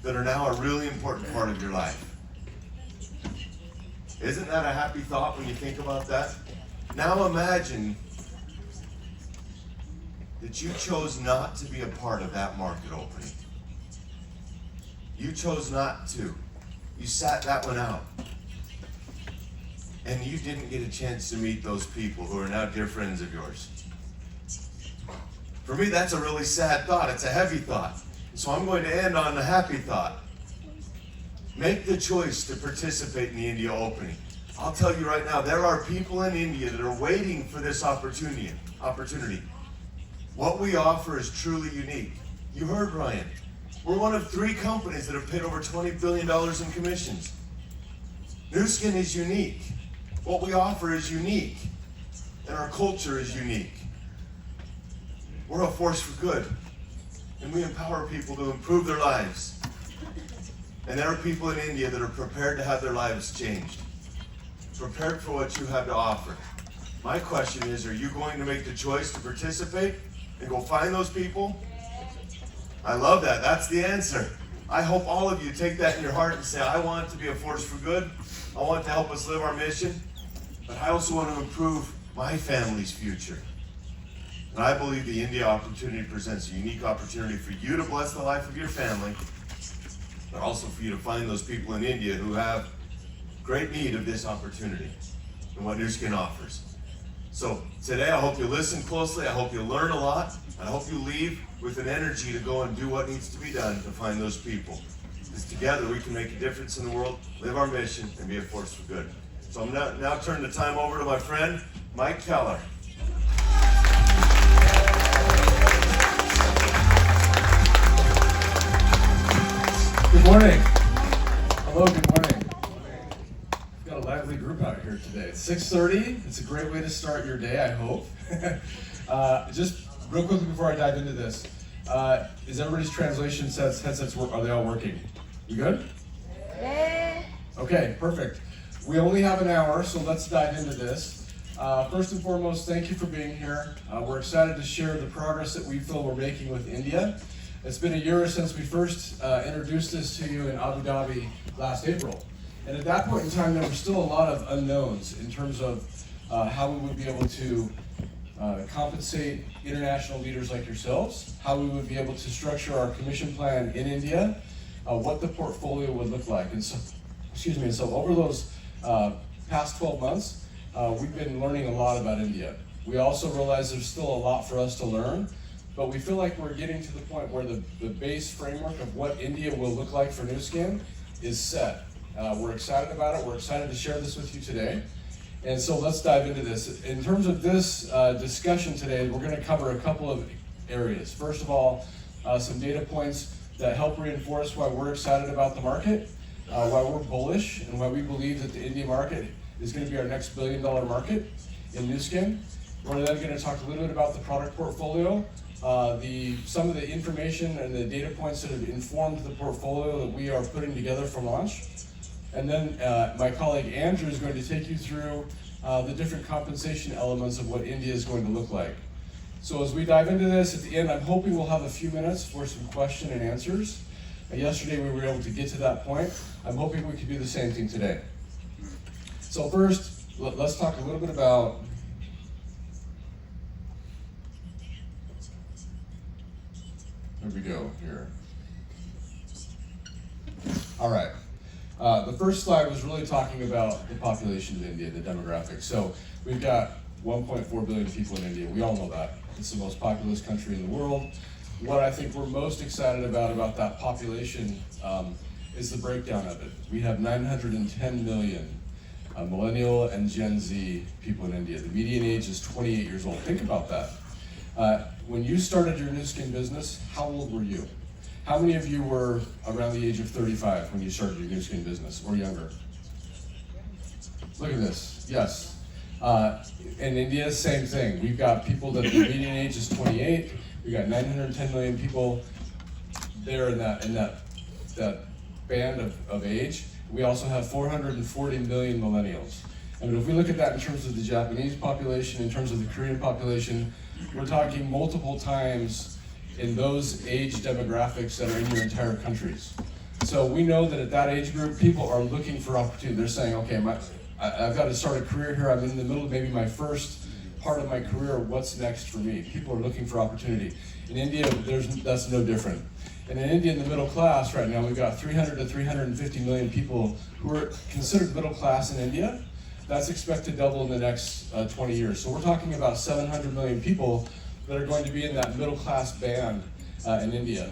that are now a really important part of your life. Isn't that a happy thought when you think about that? Now imagine that you chose not to be a part of that market opening. You chose not to. You sat that one out. And you didn't get a chance to meet those people who are now dear friends of yours. For me, that's a really sad thought. It's a heavy thought. So I'm going to end on a happy thought. Make the choice to participate in the India opening. I'll tell you right now, there are people in India that are waiting for this opportunity. What we offer is truly unique. You heard Ryan. We're one of 3 companies that have paid over $20 billion in commissions. Nu Skin is unique. What we offer is unique. And our culture is unique. We're a force for good. And we empower people to improve their lives. And there are people in India that are prepared to have their lives changed. Prepared for what you have to offer. My question is, are you going to make the choice to participate and go find those people? I love that. That's the answer. I hope all of you take that in your heart and say, I want to be a force for good. I want to help us live our mission. But I also want to improve my family's future. And I believe the India opportunity presents a unique opportunity for you to bless the life of your family, but also for you to find those people in India who have great need of this opportunity and what Nu Skin offers. So today, I hope you listen closely. I hope you learn a lot. I hope you leave with an energy to go and do what needs to be done to find those people. Because together we can make a difference in the world, live our mission, and be a force for good. So I'm now turning the time over to my friend, Mike Keller. Good morning. Hello, good morning. We've got a lively group out here today. It's 6:30. It's a great way to start your day, I hope. Just real quickly before I dive into this, is everybody's translation headsets, are they all working? You good? Yeah. Okay, perfect. We only have an hour, so let's dive into this. First and foremost, thank you for being here. We're excited to share the progress that we feel we're making with India. It's been a year since we first introduced this to you in Abu Dhabi last April. And at that point in time, there were still a lot of unknowns in terms of how we would be able to compensate international leaders like yourselves, how we would be able to structure our commission plan in India, what the portfolio would look like. And so, so over those past 12 months, we've been learning a lot about India. We also realize there's still a lot for us to learn, but we feel like we're getting to the point where the base framework of what India will look like for Nu Skin is set. We're excited about it. We're excited to share this with you today. And so let's dive into this. In terms of this discussion today, we're going to cover a couple of areas. First of all, some data points that help reinforce why we're excited about the market, why we're bullish, and why we believe that the India market is going to be our next billion-dollar market in Nu Skin. We're then going to talk a little bit about the product portfolio, some of the information and the data points that have informed the portfolio that we are putting together for launch. And then my colleague Andrew is going to take you through the different compensation elements of what India is going to look like. So as we dive into this, at the end, I'm hoping we'll have a few minutes for some question and answers. Yesterday we were able to get to that point. I'm hoping we can do the same thing today. So first, let's talk a little bit about Here we go here. All right. The first slide was really talking about the population of India, the demographics. So we've got 1.4 billion people in India. We all know that. It's the most populous country in the world. What I think we're most excited about that population is the breakdown of it. We have 910 million millennial and Gen Z people in India. The median age is 28 years old. Think about that. When you started your Nu Skin business, how old were you? How many of you were around the age of 35 when you started your Nu Skin business, or younger? Look at this, yes. In India, same thing. We've got people that the median age is 28. We've got 910 million people there in that band of age. We also have 440 million millennials. And if we look at that in terms of the Japanese population, in terms of the Korean population, we're talking multiple times in those age demographics that are in your entire countries. So we know that at that age group, people are looking for opportunity. They're saying, okay, I've got to start a career here. I'm in the middle of maybe my first part of my career. What's next for me? People are looking for opportunity. In India, that's no different. And in India, in the middle class right now, we've got 300 to 350 million people who are considered middle class in India. That's expected to double in the next 20 years. So we're talking about 700 million people that are going to be in that middle class band in India.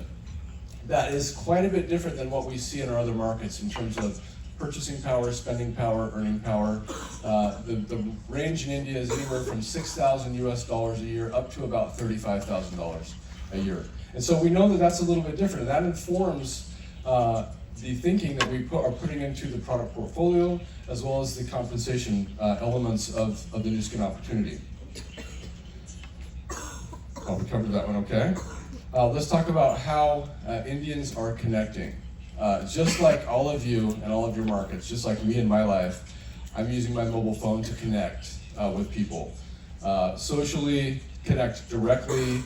That is quite a bit different than what we see in our other markets in terms of purchasing power, spending power, earning power. The range in India is anywhere from $6,000 US a year up to about $35,000 a year. And so we know that that's a little bit different, and that informs the thinking that we are putting into the product portfolio, as well as the compensation elements of the new skin opportunity. Oh, we covered that one, okay. Let's talk about how Indians are connecting. Just like all of you and all of your markets, just like me in my life, I'm using my mobile phone to connect with people. Socially, connect directly,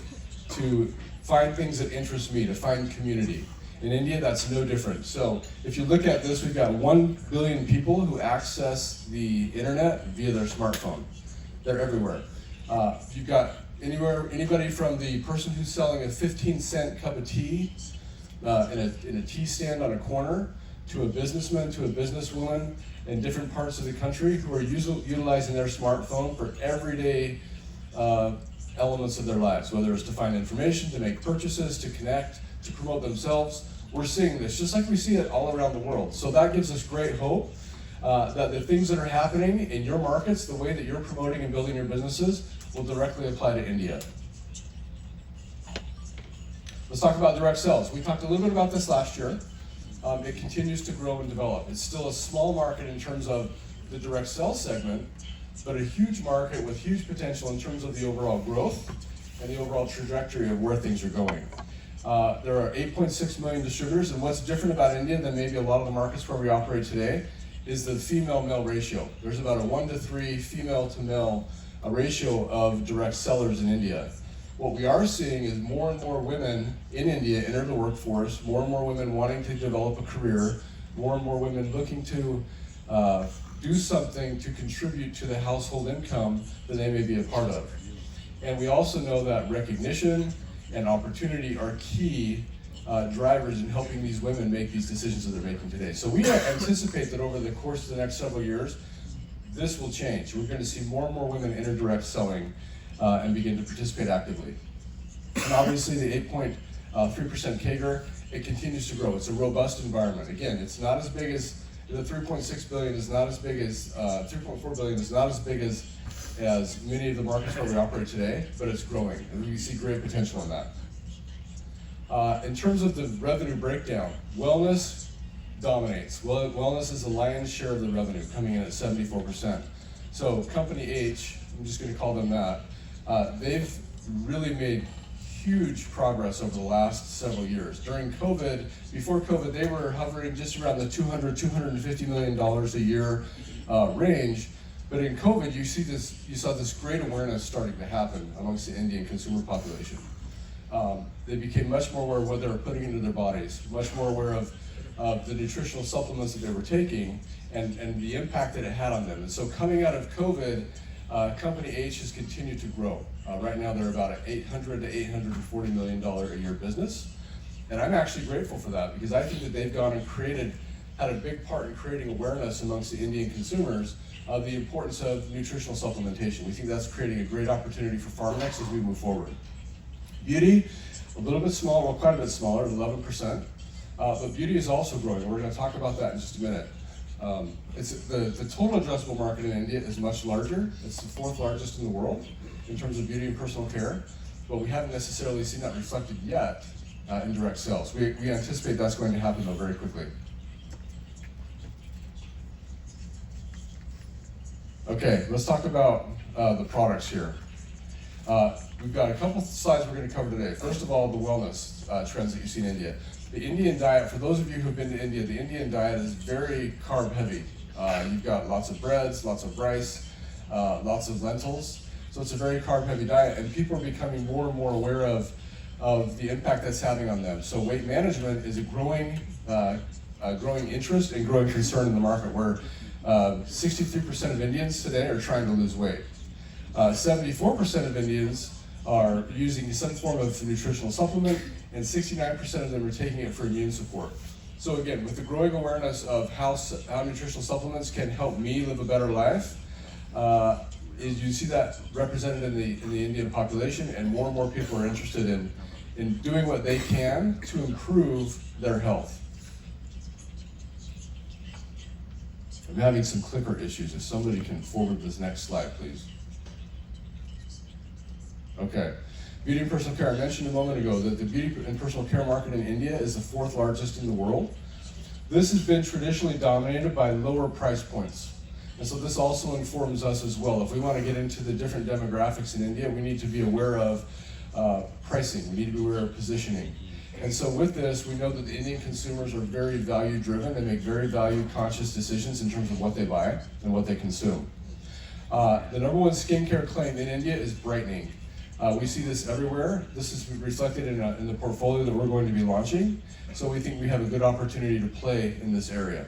to find things that interest me, to find community. In India, that's no different. So if you look at this, we've got 1 billion people who access the internet via their smartphone. They're everywhere. You've got anybody from the person who's selling a 15-cent cup of tea in a tea stand on a corner, to a businessman, to a businesswoman in different parts of the country who are utilizing their smartphone for everyday elements of their lives, whether it's to find information, to make purchases, to connect, to promote themselves. We're seeing this just like we see it all around the world. So that gives us great hope that the things that are happening in your markets, the way that you're promoting and building your businesses, will directly apply to India. Let's talk about direct sales. We talked a little bit about this last year. It continues to grow and develop. It's still a small market in terms of the direct sales segment, but a huge market with huge potential in terms of the overall growth and the overall trajectory of where things are going. There are 8.6 million distributors, and what's different about India than maybe a lot of the markets where we operate today is the female-male ratio. There's about a 1-to-3 female-to-male ratio of direct sellers in India. What we are seeing is more and more women in India enter the workforce, more and more women wanting to develop a career, more and more women looking to do something to contribute to the household income that they may be a part of. And we also know that recognition and opportunity are key drivers in helping these women make these decisions that they're making today. So we anticipate that over the course of the next several years, this will change. We're going to see more and more women enter direct selling and begin to participate actively. And obviously the 8.3% CAGR, it continues to grow. It's a robust environment. Again, it's not as big as, the 3.6 billion is not as big as, 3.4 billion is not as big as many of the markets where we operate today, but it's growing, and we see great potential in that. In terms of the revenue breakdown, wellness dominates. Wellness is the lion's share of the revenue, coming in at 74%. So Company H, I'm just going to call them that, they've really made huge progress over the last several years. During COVID, before COVID, they were hovering just around the $250 million a year range. But in COVID, you saw this great awareness starting to happen amongst the Indian consumer population. They became much more aware of what they were putting into their bodies, much more aware of the nutritional supplements that they were taking and the impact that it had on them. And so coming out of COVID, Company H has continued to grow. Right now they're about an $800 to $840 million a year business. And I'm actually grateful for that, because I think that they've gone and had a big part in creating awareness amongst the Indian consumers of the importance of nutritional supplementation. We think that's creating a great opportunity for Pharmanex as we move forward. Beauty, a little bit smaller, well, quite a bit smaller, 11%. But beauty is also growing. We're going to talk about that in just a minute. It's the total addressable market in India is much larger. It's the 4th largest in the world in terms of beauty and personal care, but we haven't necessarily seen that reflected yet in direct sales. We anticipate that's going to happen though very quickly. Okay, let's talk about the products here. We've got a couple slides we're going to cover today. First of all, the wellness trends that you see in India. The Indian diet, for those of you who've been to India, the Indian diet is very carb heavy. You've got lots of breads, lots of rice, lots of lentils. So it's a very carb heavy diet, and people are becoming more and more aware of the impact that's having on them. So weight management is a growing growing interest and growing concern in the market, where 63% of Indians today are trying to lose weight. 74% of Indians are using some form of nutritional supplement, and 69% of them are taking it for immune support. So again, with the growing awareness of how nutritional supplements can help me live a better life, you see that represented in the Indian population, and more people are interested in doing what they can to improve their health. I'm having some clicker issues. If somebody can forward this next slide, please. Okay. Beauty and personal care. I mentioned a moment ago that the beauty and personal care market in India is the 4th largest in the world. This has been traditionally dominated by lower price points. And so this also informs us as well. If we want to get into the different demographics in India, we need to be aware of pricing. We need to be aware of positioning. And so with this, we know that the Indian consumers are very value driven. They make very value conscious decisions in terms of what they buy and what they consume. The number one skincare claim in India is brightening. We see this everywhere. This is reflected in the portfolio that we're going to be launching. So we think we have a good opportunity to play in this area.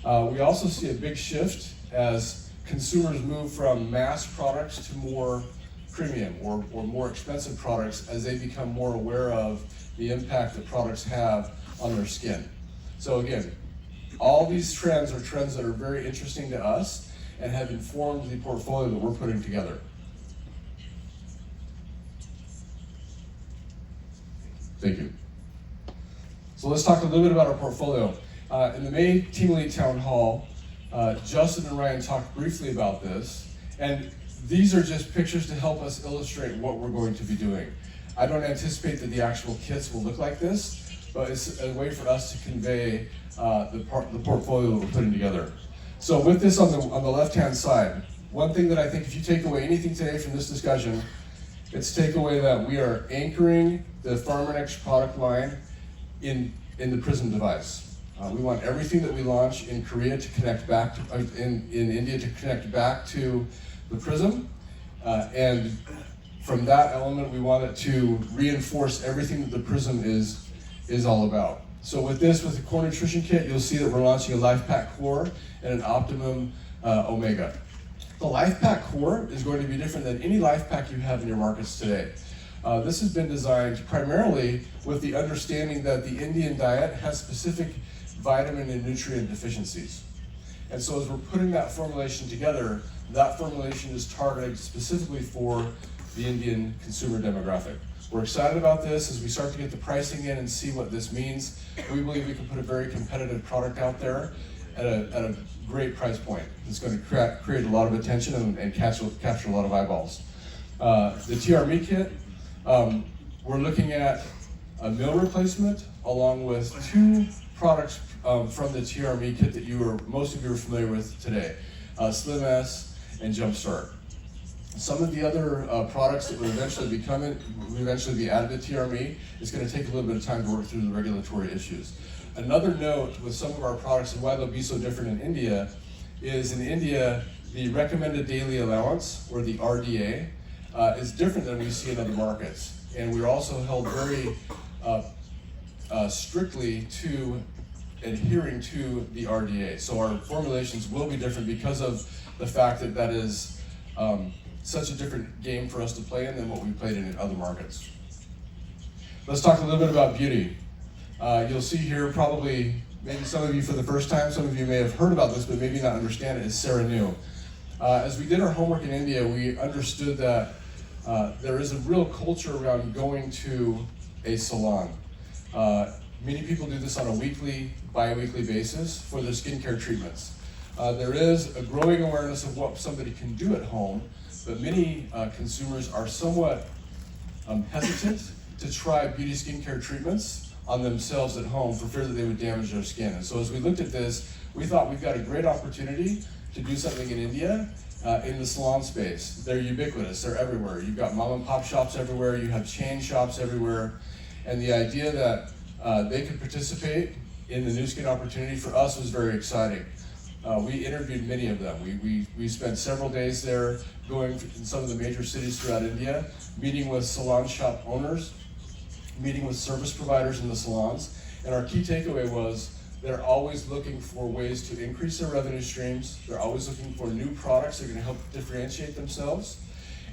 We also see a big shift as consumers move from mass products to more premium or more expensive products, as they become more aware of the impact that products have on their skin. So again, all these trends are trends that are very interesting to us and have informed the portfolio that we're putting together. Thank you. So let's talk a little bit about our portfolio. In the May Team Elite Town Hall, Justin and Ryan talked briefly about this, and these are just pictures to help us illustrate what we're going to be doing. I don't anticipate that the actual kits will look like this, but it's a way for us to convey the portfolio that we're putting together. So with this on the left-hand side, one thing that I think, if you take away anything today from this discussion, it's take away that we are anchoring the Pharmanex product line in the Prism device. We want everything that we launch in Korea to connect back to, in India to connect back to the Prism, and from that element, we want it to reinforce everything that the Prism is all about. So with this, with the Core Nutrition Kit, you'll see that we're launching a Life Pack Core and an Optimum Omega. The Life Pack Core is going to be different than any Life Pack you have in your markets today. This has been designed primarily with the understanding that the Indian diet has specific vitamin and nutrient deficiencies. And so as we're putting that formulation together, that formulation is targeted specifically for the Indian consumer demographic. We're excited about this as we start to get the pricing in and see what this means. We believe we can put a very competitive product out there at a great price point. It's going to create a lot of attention and capture a lot of eyeballs. The TRME kit, we're looking at a meal replacement along with 2 products from the TRME kit that most of you are familiar with today, Slim S and Jumpstart. Some of the other products that would eventually be added to TRME is going to take a little bit of time to work through the regulatory issues. Another note with some of our products and why they'll be so different in India is in India, the recommended daily allowance, or the RDA, is different than we see in other markets. And we're also held very strictly to adhering to the RDA. So our formulations will be different because of the fact that that is such a different game for us to play in than what we played in other markets. Let's talk a little bit about beauty. You'll see here probably, maybe some of you for the first time, some of you may have heard about this, but maybe not understand it, is Serenu. As we did our homework in India, we understood that there is a real culture around going to a salon. Many people do this on a weekly, bi-weekly basis for their skincare treatments. There is a growing awareness of what somebody can do at home, but many consumers are somewhat hesitant to try beauty skincare treatments on themselves at home for fear that they would damage their skin. And so as we looked at this, we thought we've got a great opportunity to do something in India in the salon space. They're ubiquitous, they're everywhere. You've got mom and pop shops everywhere, you have chain shops everywhere, and the idea that they could participate in the new skin opportunity for us was very exciting. We interviewed many of them. We spent several days there going in some of the major cities throughout India, meeting with salon shop owners, meeting with service providers in the salons, And our key takeaway was they're always looking for ways to increase their revenue streams. They're always looking for new products that are going to help differentiate themselves.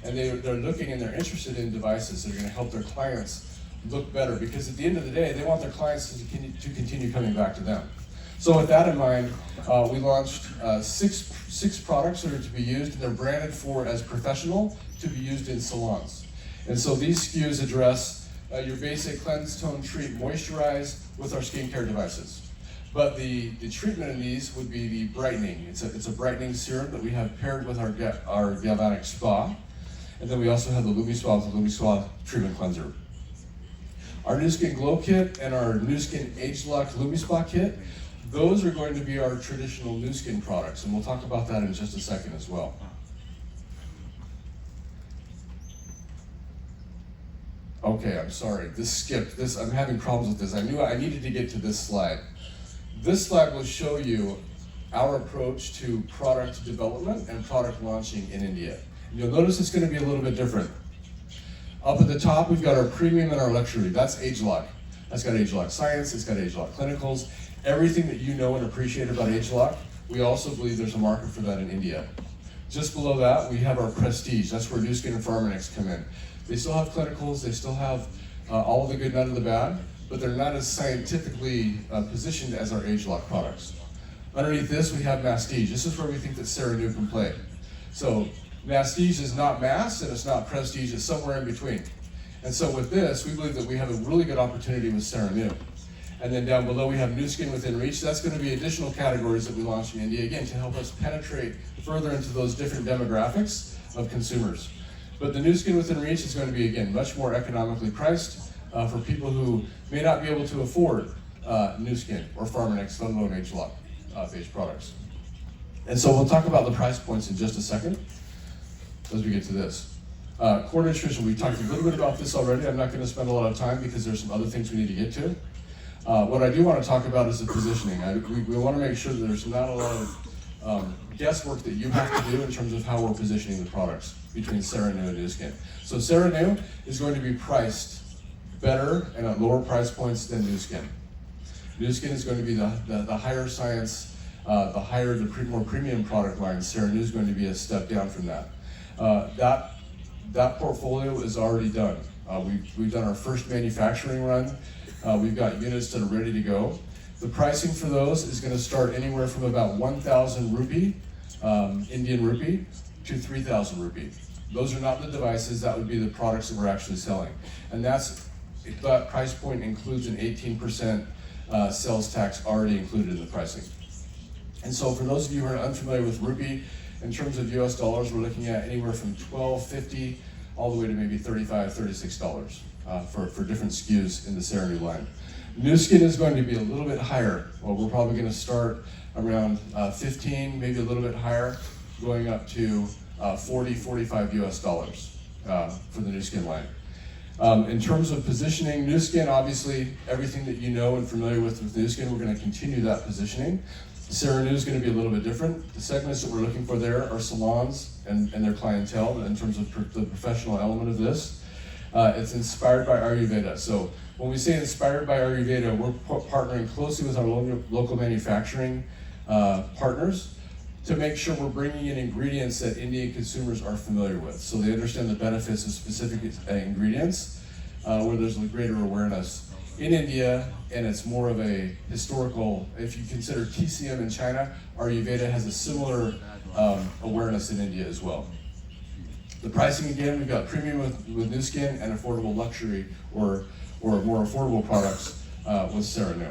And they're looking and they're interested in devices that are going to help their clients look better, because at the end of the day, they want their clients to continue coming back to them. So with that in mind, we launched six products that are to be used, and they're branded for as professional to be used in salons. And so these SKUs address your basic cleanse, tone, treat, moisturize with our skincare devices. But the treatment in these would be the brightening. It's a brightening serum that we have paired with our galvanic spa. And then we also have the LumiSpa with the LumiSpa treatment cleanser. Our New Skin Glow Kit and our New Skin Age Lock LumiSpa Kit, those are going to be our traditional Nu Skin products, and we'll talk about that in just a second as well. Okay, I'm sorry, this skipped. I'm having problems with this. I knew I needed to get to this slide. This slide will show you our approach to product development and product launching in India. And you'll notice it's going to be a little bit different. Up at the top, we've got our premium and our luxury. That's ageLOC. That's got ageLOC Science, it's got ageLOC Clinicals. Everything that you know and appreciate about ageLOC, we also believe there's a market for that in India. Just below that, we have our Prestige. That's where Nu Skin and Pharmanex come in. They still have clinicals, they still have all of the good, none of the bad, but they're not as scientifically positioned as our ageLOC products. Underneath this, we have Mastige. This is where we think that CeraNu can play. So Mastige is not mass and it's not prestige, it's somewhere in between. And so with this, we believe that we have a really good opportunity with CeraNu. And then down below we have Nu Skin Within Reach. That's going to be additional categories that we launched in India, again, to help us penetrate further into those different demographics of consumers. But the Nu Skin Within Reach is going to be, again, much more economically priced for people who may not be able to afford Nu Skin or Pharmanex, let alone ageLOC based products. And so we'll talk about the price points in just a second as we get to this. Core nutrition, we talked a little bit about this already. I'm not going to spend a lot of time because there's some other things we need to get to. What I do want to talk about is the positioning. We want to make sure that there's not a lot of guesswork that you have to do in terms of how we're positioning the products between CeraNu and Nu Skin. So CeraNu is going to be priced better and at lower price points than Nu Skin. Nu Skin is going to be the higher science, the more premium product line. CeraNu is going to be a step down from that. That portfolio is already done. We've done our first manufacturing run. We've got units that are ready to go. The pricing for those is going to start anywhere from about 1,000 rupee, Indian rupee, to 3,000 rupee. Those are not the devices, that would be the products that we're actually selling. And that price point includes an 18% sales tax already included in the pricing. And so for those of you who are unfamiliar with rupee, in terms of US dollars, we're looking at anywhere from $12.50 all the way to maybe $35, $36 for different SKUs in the CeraNu line. Nu Skin is going to be a little bit higher. Well, we're probably going to start around 15, maybe a little bit higher, going up to 40, 45 US dollars for the Nu Skin line. In terms of positioning, Nu Skin, obviously, everything that you know and familiar with Nu Skin, we're going to continue that positioning. CeraNu is going to be a little bit different. The segments that we're looking for there are salons and their clientele in terms of the professional element of this. It's inspired by Ayurveda. So when we say inspired by Ayurveda, we're partnering closely with our local manufacturing partners to make sure we're bringing in ingredients that Indian consumers are familiar with. So they understand the benefits of specific ingredients where there's a greater awareness in India, and it's more of a historical, if you consider TCM in China, Ayurveda has a similar awareness in India as well. The pricing, again, we've got premium with Nu Skin and affordable luxury or more affordable products with CeraNu.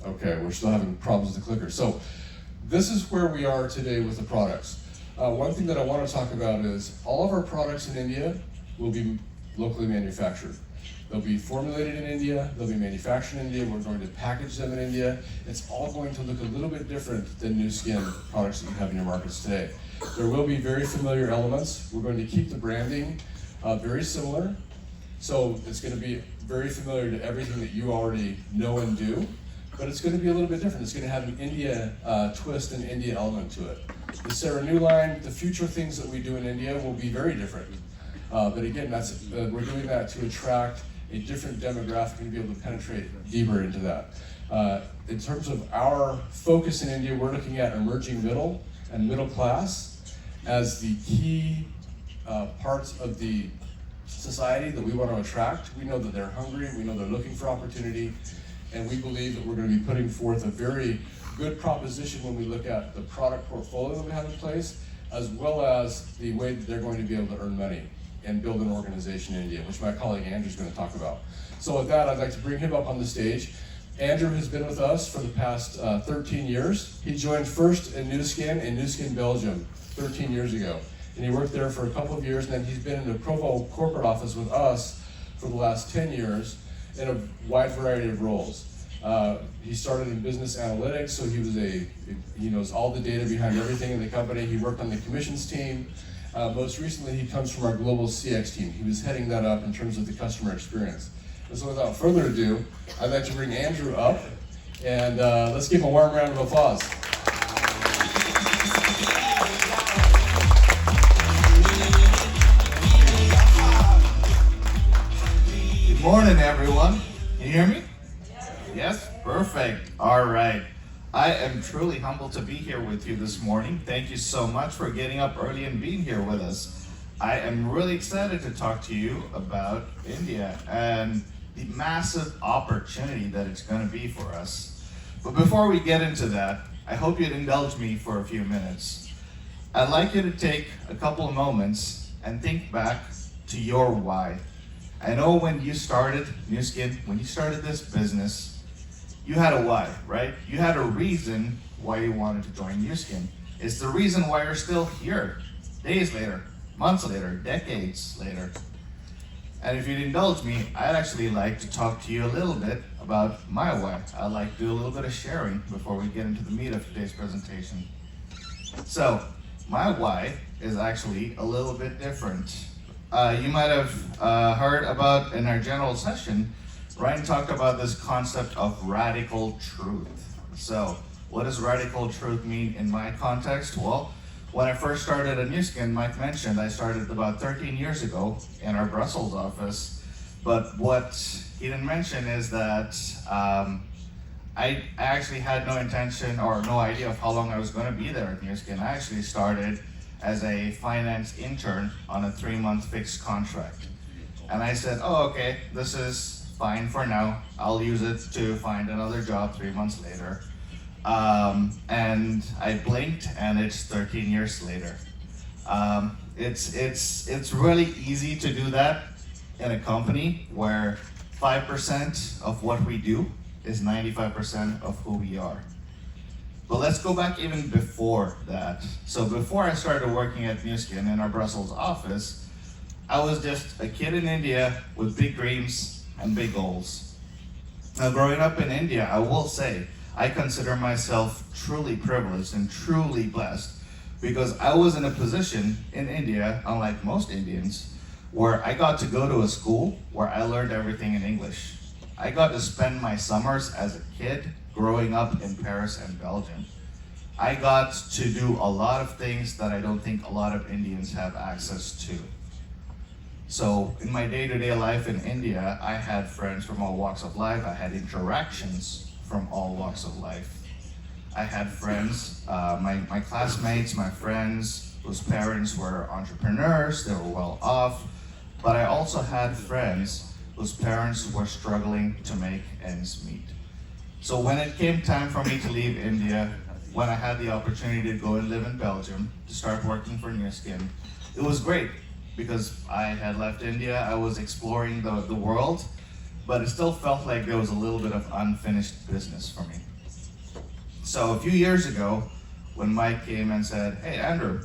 Okay, we're still having problems with the clicker. So this is where we are today with the products. One thing that I want to talk about is all of our products in India will be locally manufactured. They'll be formulated in India, they'll be manufactured in India, we're going to package them in India. It's all going to look a little bit different than Nu Skin products that you have in your markets today. There will be very familiar elements. We're going to keep the branding very similar. So it's going to be very familiar to everything that you already know and do, but it's going to be a little bit different. It's going to have an India twist and India element to it. The Sarah New line, the future things that we do in India will be very different. But again, we're doing that to attract a different demographic and be able to penetrate deeper into that. In terms of our focus in India, we're looking at emerging middle and middle class as the key parts of the society that we want to attract. We know that they're hungry, we know they're looking for opportunity, and we believe that we're going to be putting forth a very good proposition when we look at the product portfolio that we have in place, as well as the way that they're going to be able to earn money and build an organization in India, which my colleague Andrew is going to talk about. So with that, I'd like to bring him up on the stage. Andrew has been with us for the past 13 years. He joined first in Nu Skin, Belgium, 13 years ago. And he worked there for a couple of years, and then he's been in the Provo corporate office with us for the last 10 years in a wide variety of roles. He started in business analytics, so he knows all the data behind everything in the company. He worked on the commissions team. Most recently, he comes from our global CX team. He was heading that up in terms of the customer experience. And so without further ado, I'd like to bring Andrew up, and let's give him a warm round of applause. Good morning, everyone. Can you hear me? Yes? Perfect. All right. I am truly humbled to be here with you this morning. Thank you so much for getting up early and being here with us. I am really excited to talk to you about India and the massive opportunity that it's going to be for us. But before we get into that, I hope you'd indulge me for a few minutes. I'd like you to take a couple of moments and think back to your why. I know when you started Nu Skin, when you started this business, you had a why, right? You had a reason why you wanted to join Nu Skin. It's the reason why you're still here, days later, months later, decades later. And if you'd indulge me, I'd actually like to talk to you a little bit about my why. I'd like to do a little bit of sharing before we get into the meat of today's presentation. So, my why is actually a little bit different. You might have heard about in our general session, Ryan talked about this concept of radical truth. So, what does radical truth mean in my context? Well, when I first started at Nu Skin, Mike mentioned I started about 13 years ago in our Brussels office. But what he didn't mention is that I actually had no intention or no idea of how long I was going to be there at Nu Skin. I actually started as a finance intern on a 3-month fixed contract. And I said, oh, okay, this is fine for now. I'll use it to find another job 3 months later. And I blinked and it's 13 years later. It's really easy to do that in a company where 5% of what we do is 95% of who we are. But let's go back even before that. So before I started working at Nu Skin in our Brussels office, I was just a kid in India with big dreams and big goals. Now, growing up in India, I will say, I consider myself truly privileged and truly blessed because I was in a position in India, unlike most Indians, where I got to go to a school where I learned everything in English. I got to spend my summers as a kid growing up in Paris and Belgium. I got to do a lot of things that I don't think a lot of Indians have access to. So in my day-to-day life in India, I had friends from all walks of life. I had interactions from all walks of life. I had friends, my classmates, my friends, whose parents were entrepreneurs, they were well off, but I also had friends whose parents were struggling to make ends meet. So when it came time for me to leave India, when I had the opportunity to go and live in Belgium, to start working for Nu Skin, it was great. Because I had left India, I was exploring the world, but it still felt like there was a little bit of unfinished business for me. So a few years ago, when Mike came and said, hey Andrew,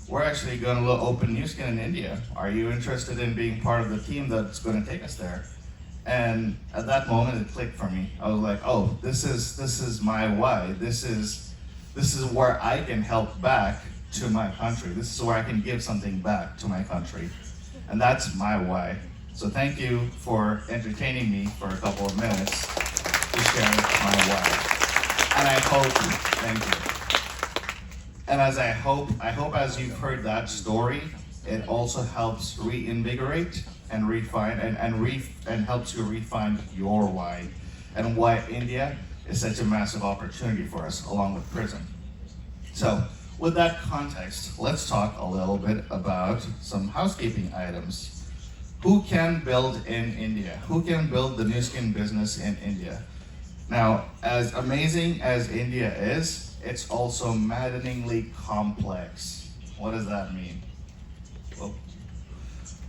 we're actually going to open Nu Skin in India. Are you interested in being part of the team that's going to take us there? And at that moment it clicked for me. I was like, oh, this is my why. This is where I can help back to my country. This is where I can give something back to my country. And that's my why. So thank you for entertaining me for a couple of minutes to share my why. And I hope, thank you. And as I hope as you've heard that story, it also helps reinvigorate and refine and helps you refine your why and why India is such a massive opportunity for us along with prison. So with that context, let's talk a little bit about some housekeeping items. Who can build in India? Who can build the Nu Skin business in India? Now, as amazing as India is, it's also maddeningly complex. What does that mean?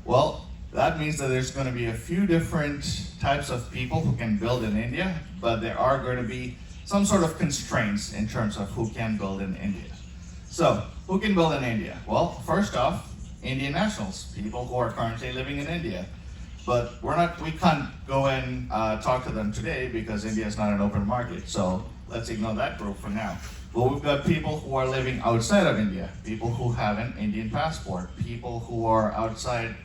Well, that means that there's going to be a few different types of people who can build in India, but there are going to be some sort of constraints in terms of who can build in India. So, who can build in India? Well, first off, Indian nationals, people who are currently living in India. But we can't go and talk to them today because India is not an open market. So let's ignore that group for now. But we've got people who are living outside of India, people who have an Indian passport, people who are outside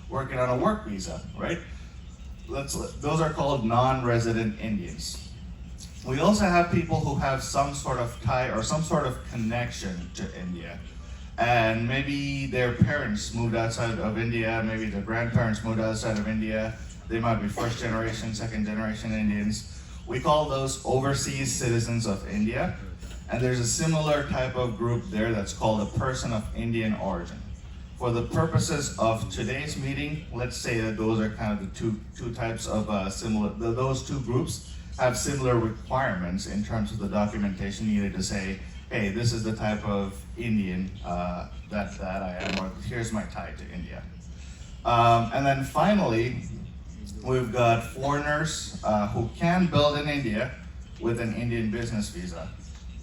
working on a work visa, right? Those are called non-resident Indians. We also have people who have some sort of tie or some sort of connection to India. And maybe their parents moved outside of India, maybe their grandparents moved outside of India. They might be first generation, second generation Indians. We call those overseas citizens of India. And there's a similar type of group there that's called a person of Indian origin. For the purposes of today's meeting, let's say that those are kind of the two types of those two groups have similar requirements in terms of the documentation needed to say, hey, this is the type of Indian that I am, or here's my tie to India. And then finally, we've got foreigners who can build in India with an Indian business visa.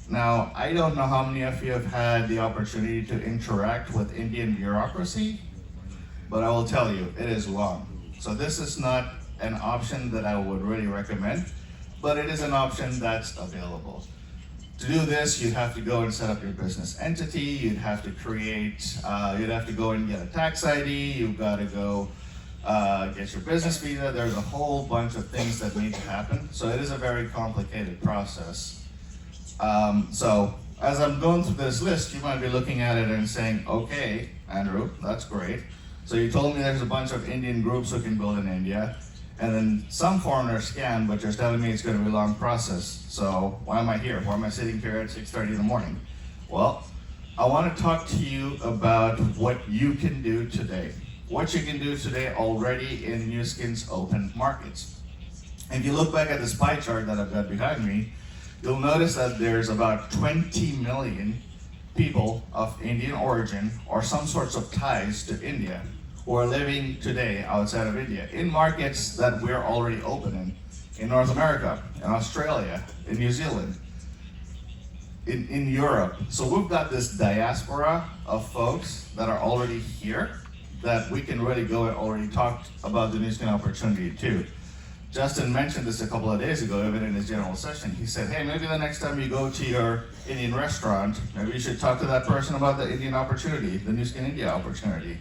Now, I don't know how many of you have had the opportunity to interact with Indian bureaucracy, but I will tell you, it is long. So this is not an option that I would really recommend, but it is an option that's available. To do this, you'd have to go and set up your business entity, you'd have to go and get a tax ID, you've got to go get your business visa. There's a whole bunch of things that need to happen. So it is a very complicated process. So as I'm going through this list, you might be looking at it and saying, okay, Andrew, that's great. So you told me there's a bunch of Indian groups who can build in India, and then some foreigners can, but you're telling me it's going to be a long process. So why am I here? Why am I sitting here at 6:30 in the morning? Well, I want to talk to you about what you can do today. What you can do today already in Nu Skin's open markets. If you look back at this pie chart that I've got behind me, you'll notice that there's about 20 million people of Indian origin or some sorts of ties to India who are living today outside of India in markets that we're already open in North America, in Australia, in New Zealand, in Europe. So we've got this diaspora of folks that are already here that we can really go and already talk about the Nu Skin opportunity too. Justin mentioned this a couple of days ago, even in his general session. He said, hey, maybe the next time you go to your Indian restaurant, maybe you should talk to that person about the Indian opportunity, the Nu Skin India opportunity.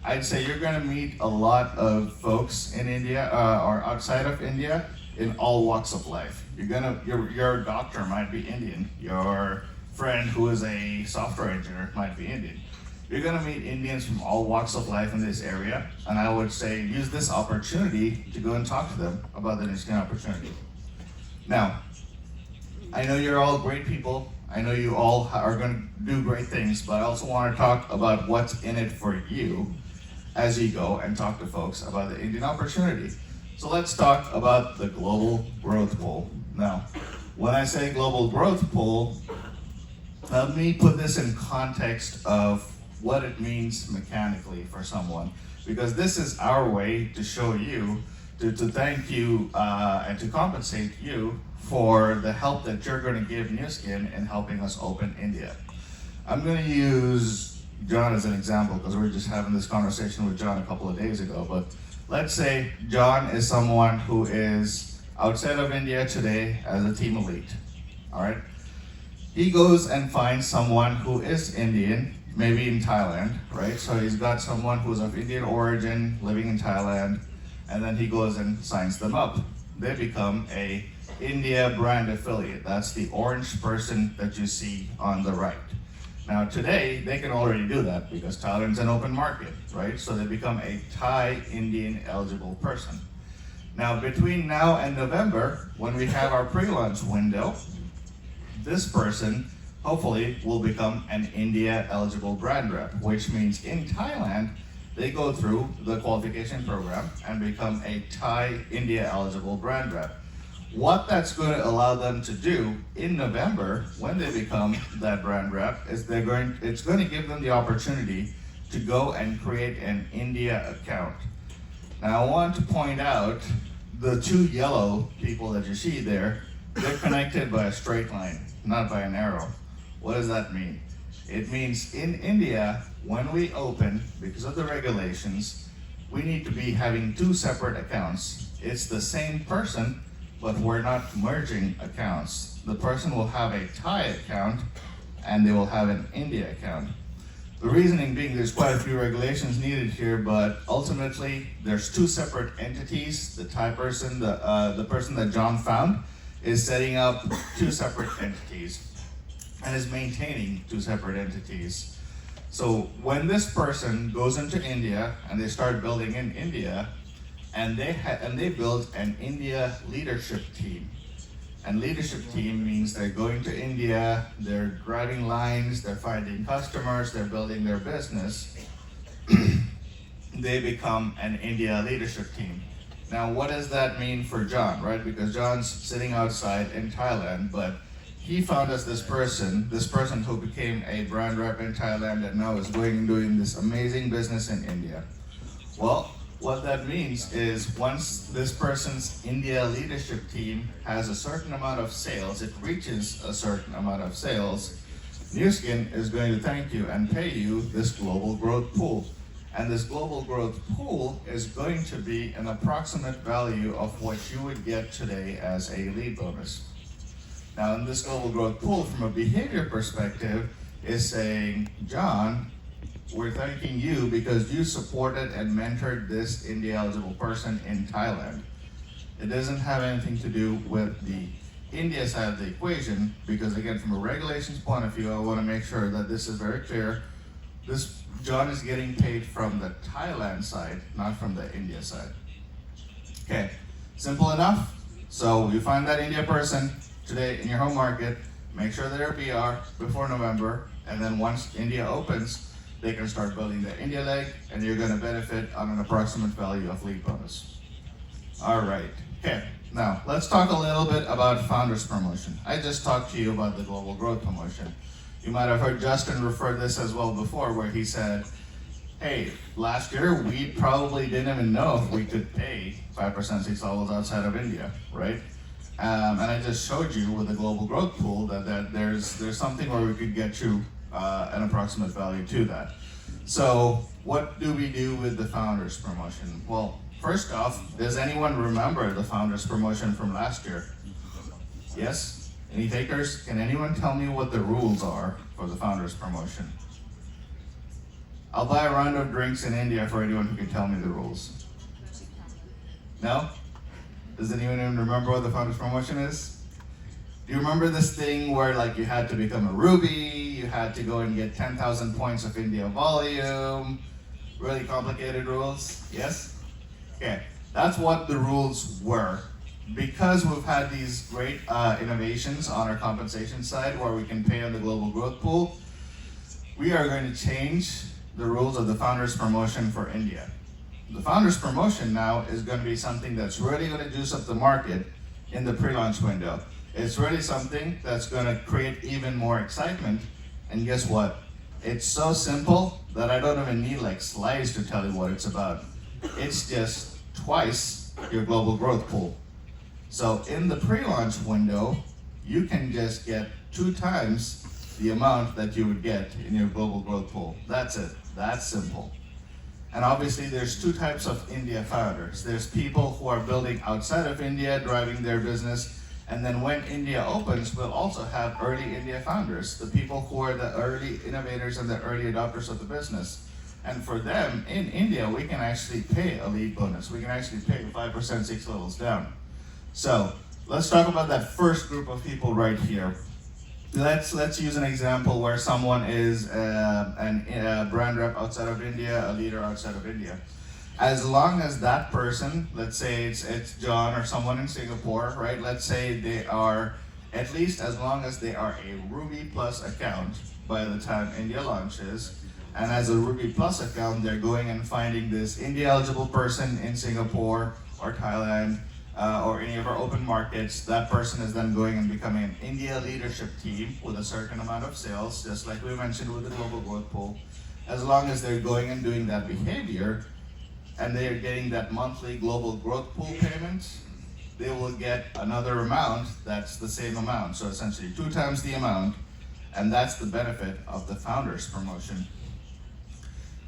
I'd say you're gonna meet a lot of folks in India or outside of India in all walks of life. Your doctor might be Indian. Your friend who is a software engineer might be Indian. You're gonna meet Indians from all walks of life in this area, and I would say use this opportunity to go and talk to them about the Nu Skin opportunity. Now, I know you're all great people. I know you all are gonna do great things, but I also wanna talk about what's in it for you as you go and talk to folks about the Indian opportunity. So let's talk about the global growth pool. Now, when I say global growth pool, let me put this in context of what it means mechanically for someone, because this is our way to show you, to thank you and to compensate you for the help that you're going to give Nu Skin in helping us open India. I'm going to use John as an example because we were just having this conversation with John a couple of days ago, but let's say John is someone who is outside of India today as a team elite, all right? He goes and finds someone who is Indian, maybe in Thailand, right? So he's got someone who's of Indian origin living in Thailand, and then he goes and signs them up. They become a India brand affiliate. That's the orange person that you see on the right. Now today, they can already do that because Thailand's an open market, right? So they become a Thai Indian eligible person. Now between now and November, when we have our pre-launch window, this person hopefully will become an India eligible brand rep, which means in Thailand, they go through the qualification program and become a Thai India eligible brand rep. What that's going to allow them to do in November, when they become that brand rep, is it's going to give them the opportunity to go and create an India account. Now I want to point out the two yellow people that you see there, they're connected by a straight line, not by an arrow. What does that mean? It means in India, when we open, because of the regulations, we need to be having two separate accounts. It's the same person, but we're not merging accounts. The person will have a Thai account and they will have an India account. The reasoning being there's quite a few regulations needed here, but ultimately there's two separate entities. The Thai person, the person that John found, is setting up two separate entities and is maintaining two separate entities. So when this person goes into India and they start building in India, and they build an India leadership team. And leadership team means they're going to India, they're driving lines, they're finding customers, they're building their business. They become an India leadership team. Now, what does that mean for John, right? Because John's sitting outside in Thailand, but he found us this person who became a brand rep in Thailand and now is going and doing this amazing business in India. Well, what that means is once this person's India leadership team has a certain amount of sales, it reaches a certain amount of sales, Nu Skin is going to thank you and pay you this global growth pool. And this global growth pool is going to be an approximate value of what you would get today as a lead bonus. Now in this global growth pool, from a behavior perspective, is saying, John, we're thanking you because you supported and mentored this India eligible person in Thailand. It doesn't have anything to do with the India side of the equation, because again, from a regulations point of view, I want to make sure that this is very clear. This John is getting paid from the Thailand side, not from the India side. Okay, simple enough. So you find that India person today in your home market, make sure they're a PR before November, and then once India opens, they can start building the India leg, and you're going to benefit on an approximate value of lead bonus. All right, okay. Now, let's talk a little bit about Founders Promotion. I just talked to you about the Global Growth Promotion. You might have heard Justin refer this as well before, where he said, hey, last year we probably didn't even know if we could pay 5% 6 levels outside of India, right? And I just showed you with the Global Growth Pool that there's something where we could get you an approximate value to that. So what do we do with the Founders Promotion? Well, first off, does anyone remember the Founders Promotion from last year? Yes? Any takers? Can anyone tell me what the rules are for the Founders Promotion? I'll buy a round of drinks in India for anyone who can tell me the rules. No? Does anyone even remember what the Founders Promotion is? Do you remember this thing where like you had to become a Ruby, you had to go and get 10,000 points of India volume, really complicated rules? Yes? Okay, that's what the rules were. Because we've had these great innovations on our compensation side where we can pay on the global growth pool, we are going to change the rules of the Founders Promotion for India. The Founders Promotion now is going to be something that's really going to juice up the market in the pre-launch window. It's really something that's going to create even more excitement. And guess what? It's so simple that I don't even need like slides to tell you what it's about. It's just twice your global growth pool. So in the pre-launch window, you can just get 2 times the amount that you would get in your global growth pool. That's it. That's simple. And obviously there's 2 types of India founders. There's people who are building outside of India, driving their business. And then when India opens, we'll also have early India founders, the people who are the early innovators and the early adopters of the business. And for them, in India, we can actually pay a lead bonus. We can actually pay 5% 6 levels down. So let's talk about that first group of people right here. let's use an example where someone is a brand rep outside of India, a leader outside of India. As long as that person, let's say it's John or someone in Singapore, right? Let's say they are, at least as long as they are a Ruby Plus account by the time India launches, and as a Ruby Plus account, they're going and finding this India eligible person in Singapore or Thailand or any of our open markets. That person is then going and becoming an India leadership team with a certain amount of sales, just like we mentioned with the global growth pool. As long as they're going and doing that behavior, and they are getting that monthly global growth pool payment, they will get another amount that's the same amount. So essentially 2 times the amount, and that's the benefit of the founder's promotion.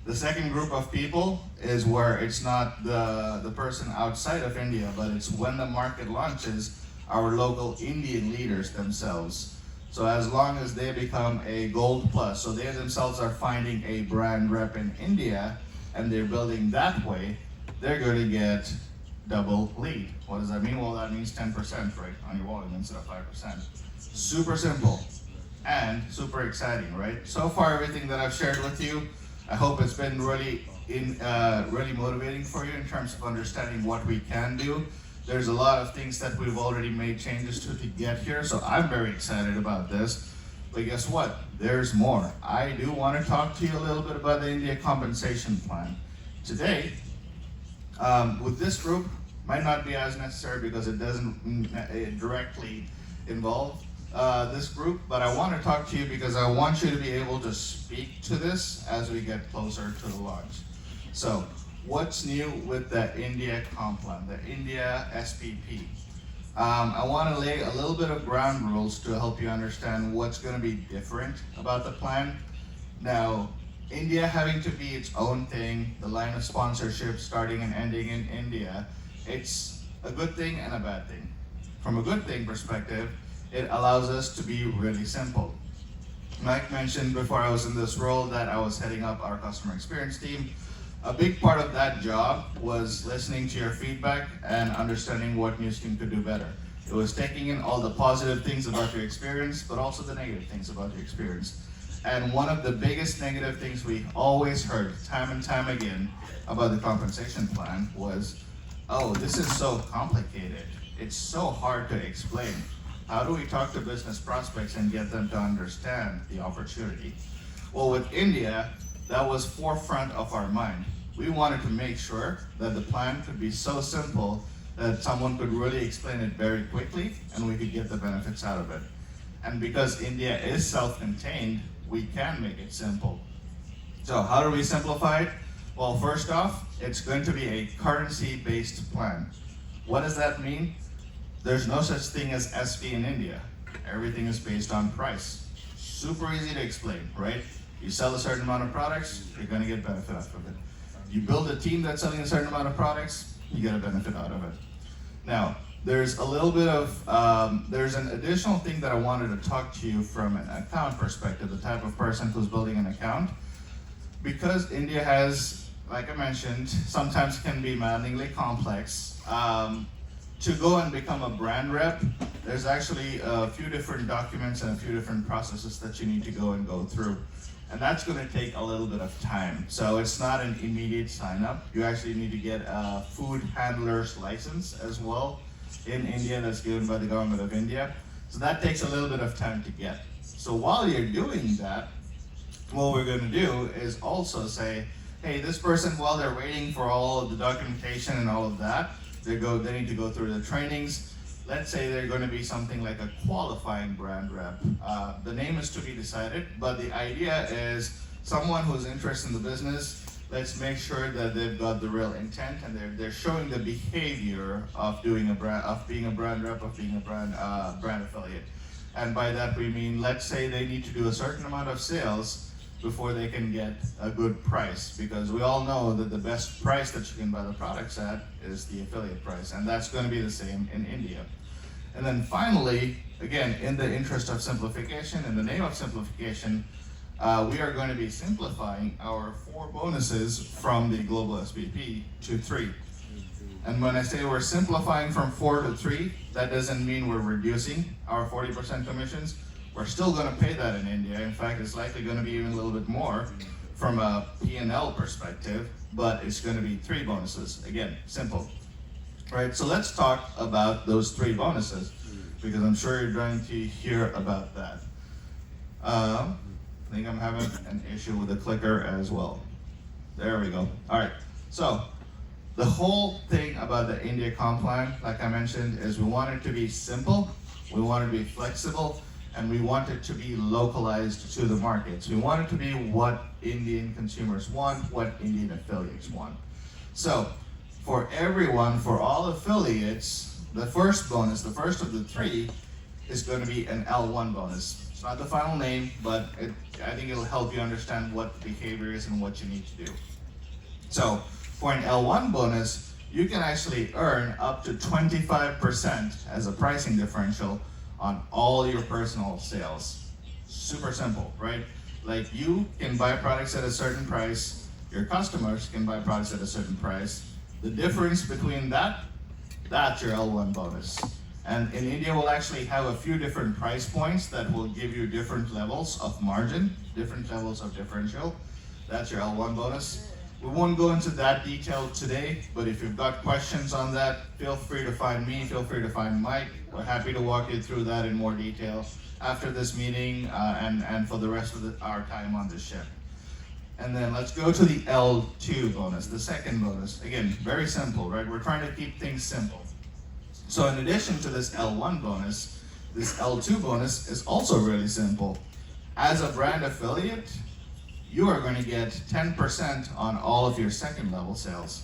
The second group of people is where it's not the person outside of India, but it's when the market launches, our local Indian leaders themselves. So as long as they become a Gold Plus, so they themselves are finding a brand rep in India, and they're building that way, they're going to get double lead. What does that mean? Well, that means 10%, right, on your volume instead of 5%. Super simple and super exciting, right? So far, everything that I've shared with you, I hope it's been really motivating for you in terms of understanding what we can do. There's a lot of things that we've already made changes to get here, so I'm very excited about this. But guess what? There's more. I do want to talk to you a little bit about the India compensation plan. Today, with this group, might not be as necessary because it doesn't directly involve this group, but I want to talk to you because I want you to be able to speak to this as we get closer to the launch. So, what's new with the India comp plan, the India SPP? I want to lay a little bit of ground rules to help you understand what's going to be different about the plan. Now, India having to be its own thing, the line of sponsorship starting and ending in India, it's a good thing and a bad thing. From a good thing perspective, it allows us to be really simple. Mike mentioned before I was in this role that I was heading up our customer experience team. A big part of that job was listening to your feedback and understanding what Nu Skin could do better. It was taking in all the positive things about your experience, but also the negative things about your experience. And one of the biggest negative things we always heard time and time again about the compensation plan was, oh, this is so complicated. It's so hard to explain. How do we talk to business prospects and get them to understand the opportunity? Well, with India, that was forefront of our mind. We wanted to make sure that the plan could be so simple that someone could really explain it very quickly and we could get the benefits out of it. And because India is self-contained, we can make it simple. So how do we simplify it? Well, first off, it's going to be a currency-based plan. What does that mean? There's no such thing as SP in India. Everything is based on price. Super easy to explain, right? You sell a certain amount of products, you're going to get benefit out of it. You build a team that's selling a certain amount of products, you get a benefit out of it. Now, there's a little bit of, there's an additional thing that I wanted to talk to you from an account perspective, the type of person who's building an account. Because India has, like I mentioned, sometimes can be maddeningly complex. To go and become a brand rep, there's actually a few different documents and a few different processes that you need to go through. And that's going to take a little bit of time. So it's not an immediate sign up. You actually need to get a food handler's license as well in India that's given by the government of India. So that takes a little bit of time to get. So while you're doing that, what we're going to do is also say, hey, this person, while they're waiting for all of the documentation and all of that, they need to go through the trainings. Let's say they're going to be something like a qualifying brand rep. The name is to be decided, but the idea is someone who's interested in the business. Let's make sure that they've got the real intent and they're showing the behavior of being a brand rep, of being a brand affiliate. And by that we mean, let's say they need to do a certain amount of sales before they can get a good price, because we all know that the best price that you can buy the products at is the affiliate price, and that's going to be the same in India. And then finally, again, in the interest of simplification, in the name of simplification, we are going to be simplifying our 4 bonuses from the global SPP to 3. And when I say we're simplifying from 4 to 3, that doesn't mean we're reducing our 40% commissions. We're still going to pay that in India. In fact, it's likely going to be even a little bit more from a P&L perspective, but it's going to be 3 bonuses. Again, simple. Right, so let's talk about those 3 bonuses, because I'm sure you're trying to hear about that. I think I'm having an issue with the clicker as well. There we go. All right, so the whole thing about the India comp plan, like I mentioned, is we want it to be simple, we want it to be flexible, and we want it to be localized to the markets. We want it to be what Indian consumers want, what Indian affiliates want. So, for everyone, for all affiliates, the first bonus, the first of the 3, is going to be an L1 bonus. It's not the final name, but I think it'll help you understand what the behavior is and what you need to do. So, for an L1 bonus, you can actually earn up to 25% as a pricing differential on all your personal sales. Super simple, right? Like, you can buy products at a certain price, your customers can buy products at a certain price. The difference between that's your L1 bonus. And in India, we'll actually have a few different price points that will give you different levels of margin, different levels of differential. That's your L1 bonus. We won't go into that detail today, but if you've got questions on that, feel free to find me, feel free to find Mike. We're happy to walk you through that in more detail after this meeting and for the rest of our time on this ship. And then let's go to the L2 bonus, the second bonus. Again, very simple, right? We're trying to keep things simple. So in addition to this L1 bonus, this L2 bonus is also really simple. As a brand affiliate, you are going to get 10% on all of your second level sales.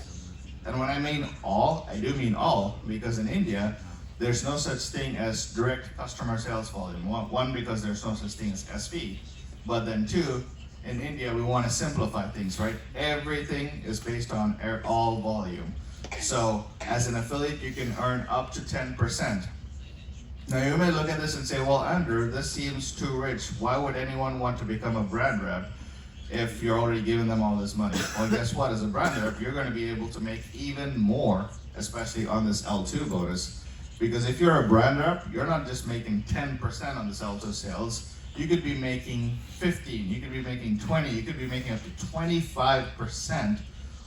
And when I mean all, I do mean all, because in India, there's no such thing as direct customer sales volume. One, because there's no such thing as SV, but then 2, in India, we want to simplify things, right? Everything is based on all volume. So as an affiliate, you can earn up to 10%. Now you may look at this and say, well, Andrew, this seems too rich. Why would anyone want to become a brand rep if you're already giving them all this money? Well, guess what? As a brand rep, you're going to be able to make even more, especially on this L2 bonus. Because if you're a brand rep, you're not just making 10% on this L2 sales. You could be making 15, you could be making 20, you could be making up to 25%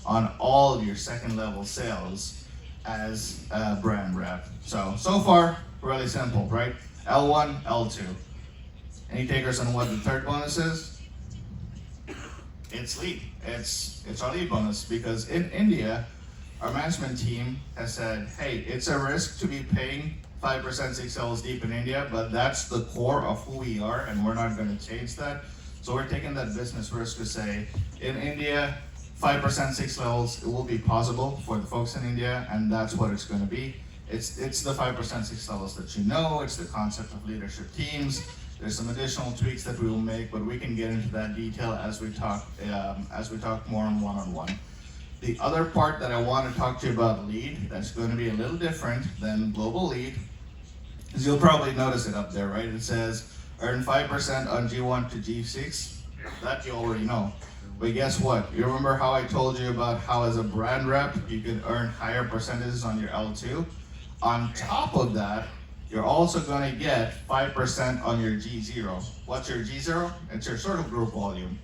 on all of your second level sales as a brand rep. So far, really simple, right? L1, L2. Any takers on what the third bonus is? It's lead. It's our lead bonus, because in India, our management team has said, hey, it's a risk to be paying 5% 6 levels deep in India, but that's the core of who we are, and we're not going to change that. So we're taking that business risk to say, in India, 5% 6 levels, it will be possible for the folks in India, and that's what it's going to be. It's the 5% 6 levels that you know. It's the concept of leadership teams. There's some additional tweaks that we will make, but we can get into that detail as we talk more on one-on-one. The other part that I want to talk to you about lead, that's going to be a little different than global lead, is you'll probably notice it up there, right? It says earn 5% on G1 to G6. That you already know. But guess what? You remember how I told you about how as a brand rep, you could earn higher percentages on your L2? On top of that, you're also going to get 5% on your G0. What's your G0? It's your sort of group volume.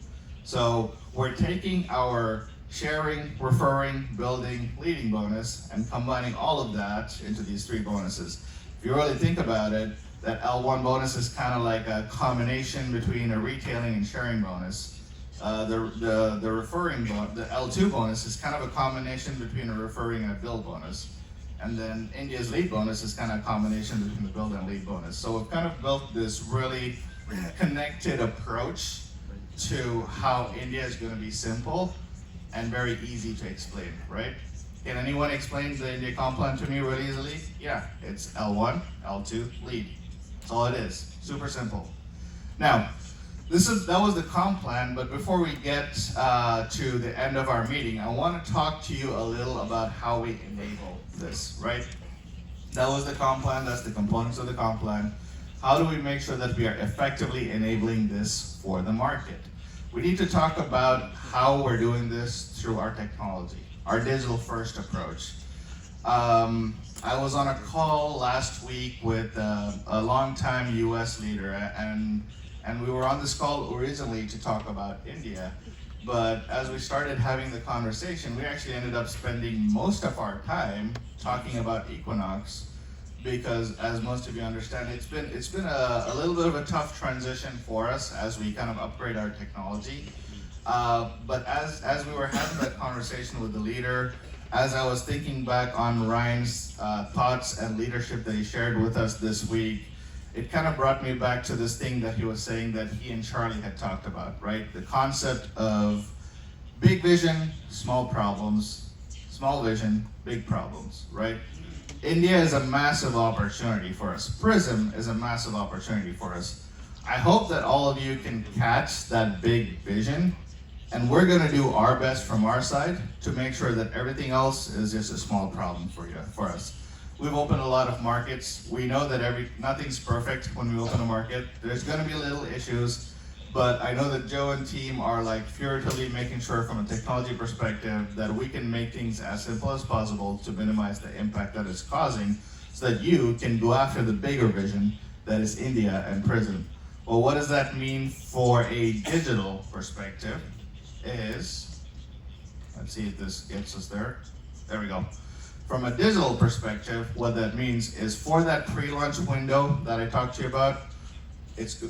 So we're taking our sharing, referring, building, leading bonus, and combining all of that into these 3 bonuses. If you really think about it, that L1 bonus is kind of like a combination between a retailing and sharing bonus. The L2 bonus is kind of a combination between a referring and a build bonus. And then India's lead bonus is kind of a combination between the build and lead bonus. So we've kind of built this really connected approach to how India is going to be simple and very easy to explain, right? Can anyone explain the India comp plan to me really easily? Yeah, it's L1, L2, lead. That's all it is. Super simple. Now, that was the comp plan, but before we get to the end of our meeting, I want to talk to you a little about how we enable this, right? That was the comp plan, that's the components of the comp plan. How do we make sure that we are effectively enabling this for the market? We need to talk about how we're doing this through our technology, our digital first approach. I was on a call last week with a longtime U.S. leader, and we were on this call originally to talk about India. But as we started having the conversation, we actually ended up spending most of our time talking about Equinox, because as most of you understand, it's been a little bit of a tough transition for us as we kind of upgrade our technology. But as we were having that conversation with the leader, as I was thinking back on Ryan's thoughts and leadership that he shared with us this week, it kind of brought me back to this thing that he was saying that he and Charlie had talked about, right? The concept of big vision, small problems, small vision, big problems, right? India is a massive opportunity for us. Prism is a massive opportunity for us. I hope that all of you can catch that big vision, and we're gonna do our best from our side to make sure that everything else is just a small problem for us. We've opened a lot of markets. We know that nothing's perfect when we open a market. There's gonna be little issues, but I know that Joe and team are like furiously making sure from a technology perspective that we can make things as simple as possible to minimize the impact that it's causing, so that you can go after the bigger vision that is India and Prism. Well, what does that mean for a digital perspective is, let's see if this gets us there. There we go. From a digital perspective, what that means is for that pre-launch window that I talked to you about,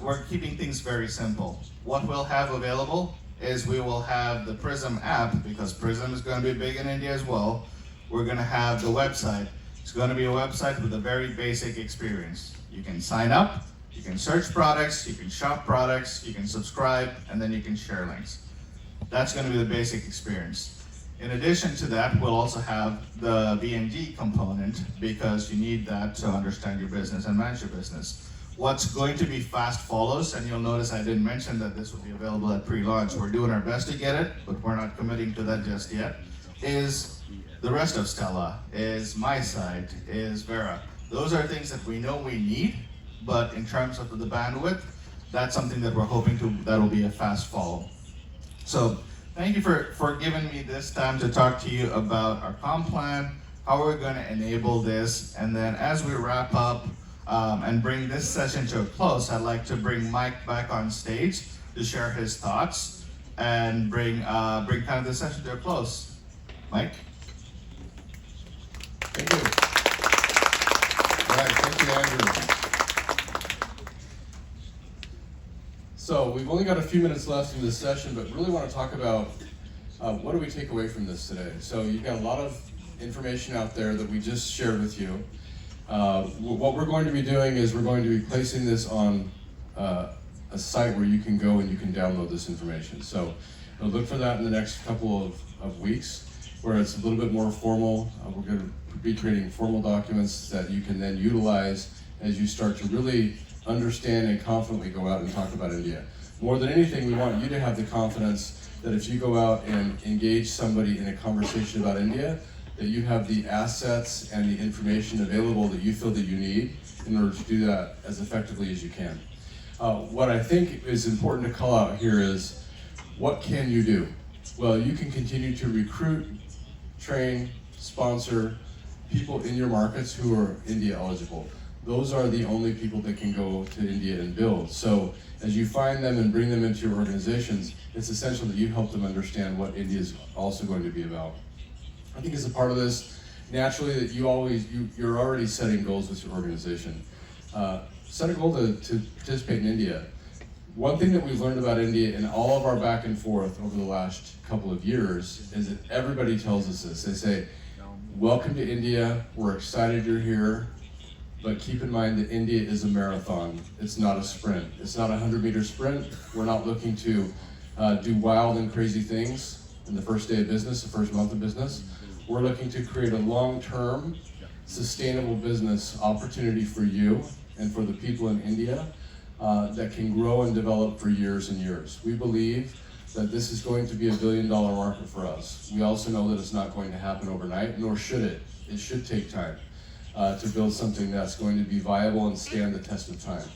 we're keeping things very simple. What we'll have available is we will have the Prism app, because Prism is going to be big in India as well. We're going to have the website. It's going to be a website with a very basic experience. You can sign up, you can search products, you can shop products, you can subscribe, and then you can share links. That's going to be the basic experience. In addition to that, we'll also have the VNG component, because you need that to understand your business and manage your business. What's going to be fast follows, and you'll notice I didn't mention that this will be available at pre-launch. We're doing our best to get it, but we're not committing to that just yet, is the rest of Stella, is My Site, is Vera. Those are things that we know we need, but in terms of the bandwidth, that's something that we're hoping that'll be a fast follow. So thank you for giving me this time to talk to you about our comp plan, how we're going to enable this, and then as we wrap up and bring this session to a close, I'd like to bring Mike back on stage to share his thoughts and bring kind of this session to a close. Mike? Thank you. All right, thank you, Andrew. So we've only got a few minutes left in this session, but really want to talk about what do we take away from this today. So you've got a lot of information out there that we just shared with you. What we're going to be doing is we're going to be placing this on a site where you can go and you can download this information. So look for that in the next couple of weeks, where it's a little bit more formal. We're going to be creating formal documents that you can then utilize as you start to really understand and confidently go out and talk about India. More than anything, we want you to have the confidence that if you go out and engage somebody in a conversation about India, that you have the assets and the information available that you feel that you need in order to do that as effectively as you can. What I think is important to call out here is, what can you do? Well, you can continue to recruit, train, sponsor people in your markets who are India eligible. Those are the only people that can go to India and build. So as you find them and bring them into your organizations, it's essential that you help them understand what India is also going to be about. I think as a part of this, naturally that you're already setting goals with your organization. Set a goal to participate in India. One thing that we've learned about India in all of our back and forth over the last couple of years is that everybody tells us this. They say, welcome to India, we're excited you're here, but keep in mind that India is a marathon. It's not a sprint. It's not a 100-meter sprint. We're not looking to do wild and crazy things in the first day of business, the first month of business. We're looking to create a long-term, sustainable business opportunity for you and for the people in India that can grow and develop for years and years. We believe that this is going to be $1 billion market for us. We also know that it's not going to happen overnight, nor should it. It should take time to build something that's going to be viable and stand the test of time.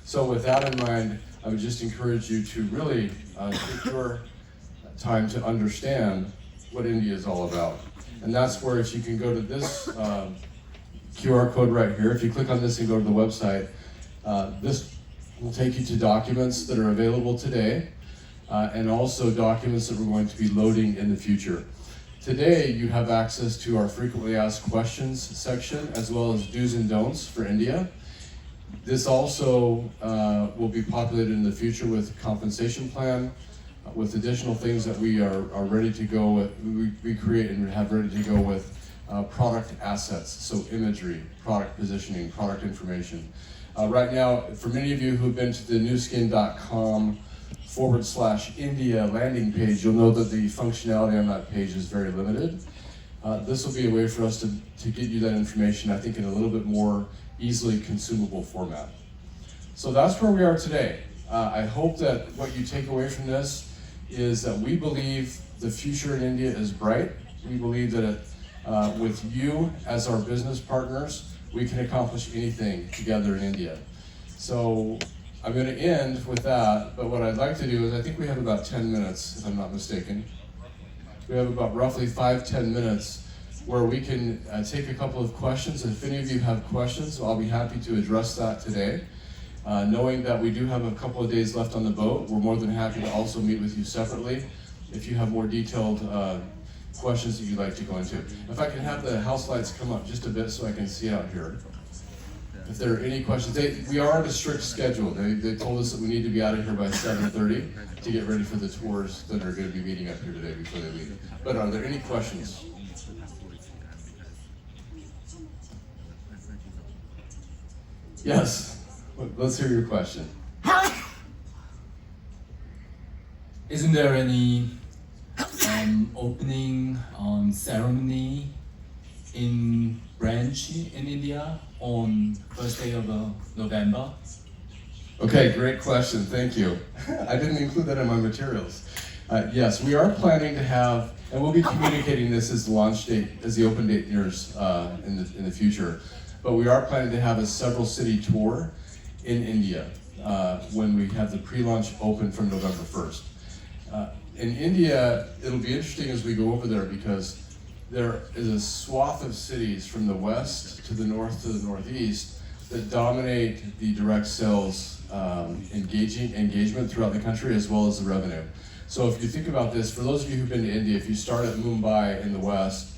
So with that in mind, I would just encourage you to really take your time to understand what India is all about. And that's where, if you can go to this QR code right here, if you click on this and go to the website, this will take you to documents that are available today, and also documents that we're going to be loading in the future. Today, you have access to our frequently asked questions section, as well as do's and don'ts for India. This also will be populated in the future with compensation plan, with additional things that we are ready to go with, we create and have ready to go with product assets, so imagery, product positioning, product information. Right now, for many of you who've been to the newskin.com/India landing page, you'll know that the functionality on that page is very limited. This will be a way for us to get you that information, I think, in a little bit more easily consumable format. So that's where we are today. I hope that what you take away from this is that we believe the future in India is bright. We believe that with you as our business partners, we can accomplish anything together in India. So I'm going to end with that, but what I'd like to do is, I think we have about 10 minutes, if I'm not mistaken. We have about roughly 5-10 minutes where we can take a couple of questions. If any of you have questions, I'll be happy to address that today. Knowing that we do have a couple of days left on the boat, we're more than happy to also meet with you separately if you have more detailed questions that you'd like to go into. If I can have the house lights come up just a bit so I can see out here. If there are any questions, we are on a strict schedule. They told us that we need to be out of here by 7:30 to get ready for the tours that are going to be meeting up here today before they leave. But are there any questions? Yes, let's hear your question. Isn't there any opening ceremony in branch in India on first day of November? Okay, great question, thank you. I didn't include that in my materials. Yes, we are planning to have, and we'll be communicating this as the launch date, as the open date nears in the future. But we are planning to have a several city tour in India when we have the pre-launch open from November 1st. In India, it'll be interesting as we go over there, because there is a swath of cities from the west to the north to the northeast that dominate the direct sales engagement throughout the country, as well as the revenue. So if you think about this, for those of you who've been to India, if you start at Mumbai in the west,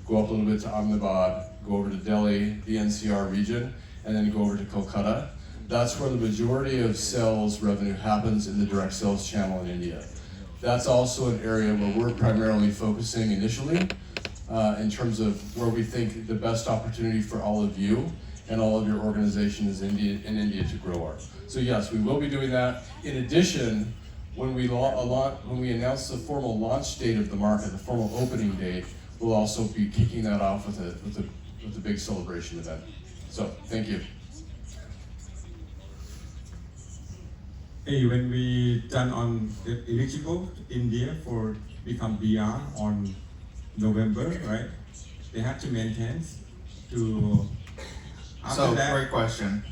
go up a little bit to Ahmedabad, go over to Delhi, the NCR region, and then go over to Kolkata, that's where the majority of sales revenue happens in the direct sales channel in India. That's also an area where we're primarily focusing initially in terms of where we think the best opportunity for all of you and all of your organization is in India to grow our. So yes, we will be doing that. In addition, when we announce the formal launch date of the market, the formal opening date, we'll also be kicking that off with a big celebration event. So thank you. Hey, when we done on get eligible to India for become BR on November, right? They have to maintain to. So, great question.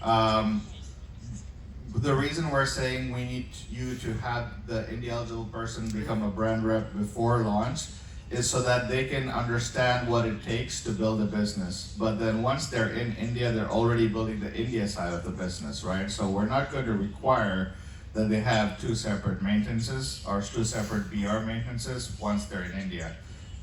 The reason we're saying we need you to have the India eligible person become a brand rep before launch is so that they can understand what it takes to build a business. But then once they're in India, they're already building the India side of the business, right? So we're not going to require that they have two separate maintenances or two separate BR maintenances once they're in India.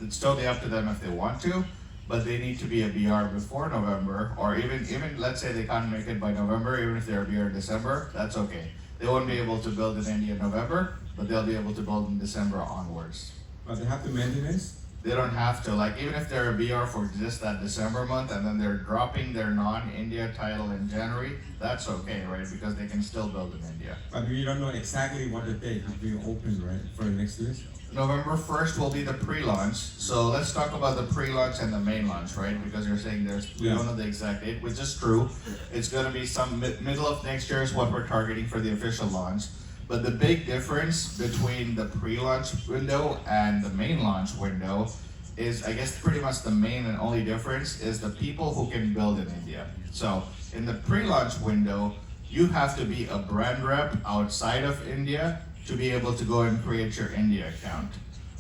It's totally up to them if they want to, but they need to be a BR before November, or even let's say they can't make it by November, even if they're a BR in December, that's okay. They won't be able to build in India in November, but they'll be able to build in December onwards. But they have to maintenance. They don't have to, like even if they're a BR for just that December month and then they're dropping their non-India title in January, that's okay, right? Because they can still build in India. But we don't know exactly what the date will be open, right, for the next year. November 1st will be the pre-launch. So let's talk about the pre-launch and the main launch, right? Because you're saying we don't know the exact date, which is true. It's gonna be some middle of next year is what we're targeting for the official launch. But the big difference between the pre-launch window and the main launch window is, I guess, pretty much the main and only difference is the people who can build in India. So in the pre-launch window, you have to be a brand rep outside of India to be able to go and create your India account.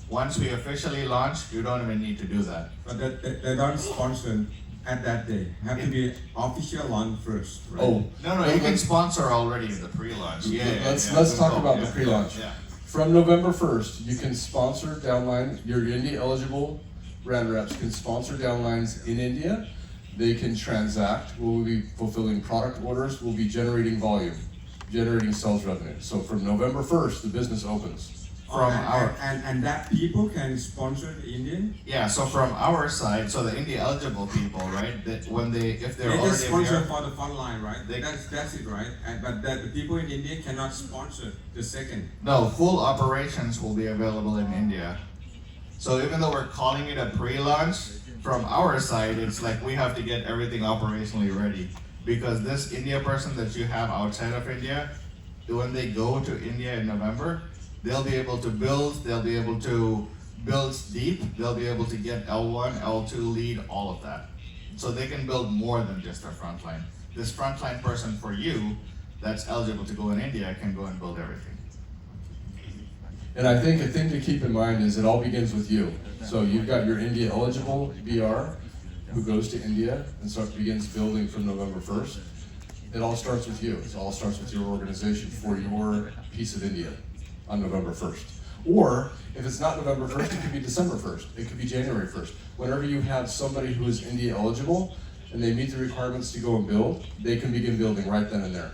Once we officially launch, you don't even need to do that. But they don't sponsor at that day. Have to be official launch first, right? Oh, No, you can sponsor already in the pre-launch. let's Good talk call. about the Yeah, pre-launch. yeah. From November 1st, you can sponsor downline, your India eligible brand reps can sponsor downlines in India. They can transact, we'll be fulfilling product orders, we'll be generating volume, generating sales revenue. So from November 1st, the business opens. From and, our and that people can sponsor the Indian. Yeah, so from our side, so the India eligible people, right? That if they're They already just sponsor here, for the front line, right? That's it, right? But the people in India cannot sponsor the second. no, full operations will be available in India. So even though we're calling it a pre-launch, from our side, it's like we have to get everything operationally ready. Because this India person that you have outside of India, when they go to India in November, they'll be able to build, they'll be able to build deep, they'll be able to get L1, L2 lead, all of that. So they can build more than just their frontline. This frontline person for you that's eligible to go in India can go and build everything. And I think a thing to keep in mind is it all begins with you. So you've got your India eligible BR who goes to India and begins building from November 1st. It all starts with you. It all starts with your organization for your piece of India on November 1st. Or if it's not November 1st, it could be December 1st. It could be January 1st. Whenever you have somebody who is India eligible and they meet the requirements to go and build, they can begin building right then and there.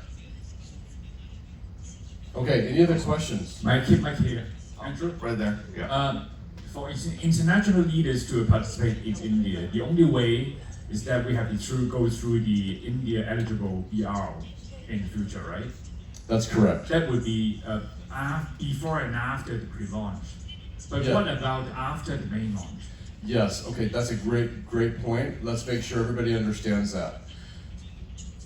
Okay, any other questions? Mike here. Andrew? Right there, yeah. For international leaders to participate in India, the only way is that we have to go through the India eligible BR in the future, right? That's correct. That would be before and after the pre-launch. But Yeah. what about after the main launch? Yes, okay, that's a great point. Let's make sure everybody understands that.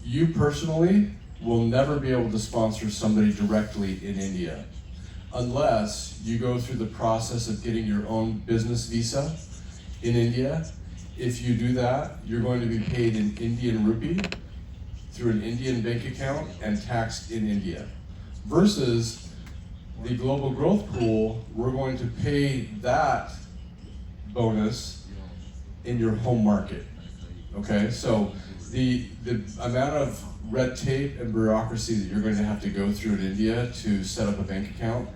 You personally will never be able to sponsor somebody directly in India unless you go through the process of getting your own business visa in India. If you do that, you're going to be paid in Indian rupee through an Indian bank account and taxed in India. Versus the global growth pool, we're going to pay that bonus in your home market. Okay, so the amount of red tape and bureaucracy that you're going to have to go through in India to set up a bank account,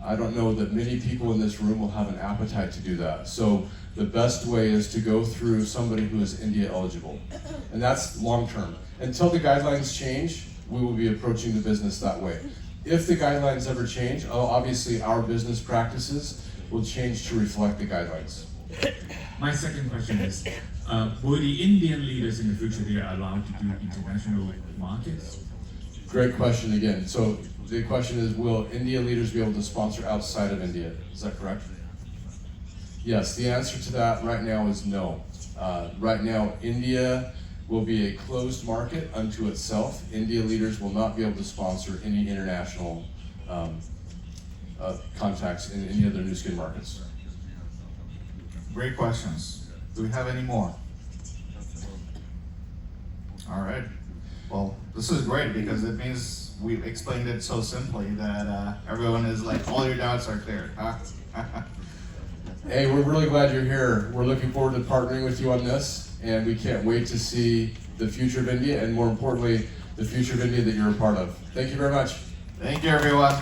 I don't know that many people in this room will have an appetite to do that. So the best way is to go through somebody who is India eligible. And that's long term. Until the guidelines change, we will be approaching the business that way. If the guidelines ever change, obviously our business practices will change to reflect the guidelines. My second question is, will the Indian leaders in the future be allowed to do international markets? Great question again. So the question is, will India leaders be able to sponsor outside of India? Is that correct? Yes, the answer to that right now is no. Right now, India will be a closed market unto itself. India leaders will not be able to sponsor any international contacts in any other new skin markets. Great questions. Do we have any more? All right. Well, this is great because it means we've explained it so simply that everyone is like, all your doubts are cleared. Huh? Hey, we're really glad you're here. We're looking forward to partnering with you on this, and we can't wait to see the future of India, and more importantly, the future of India that you're a part of. Thank you very much. Thank you, everyone.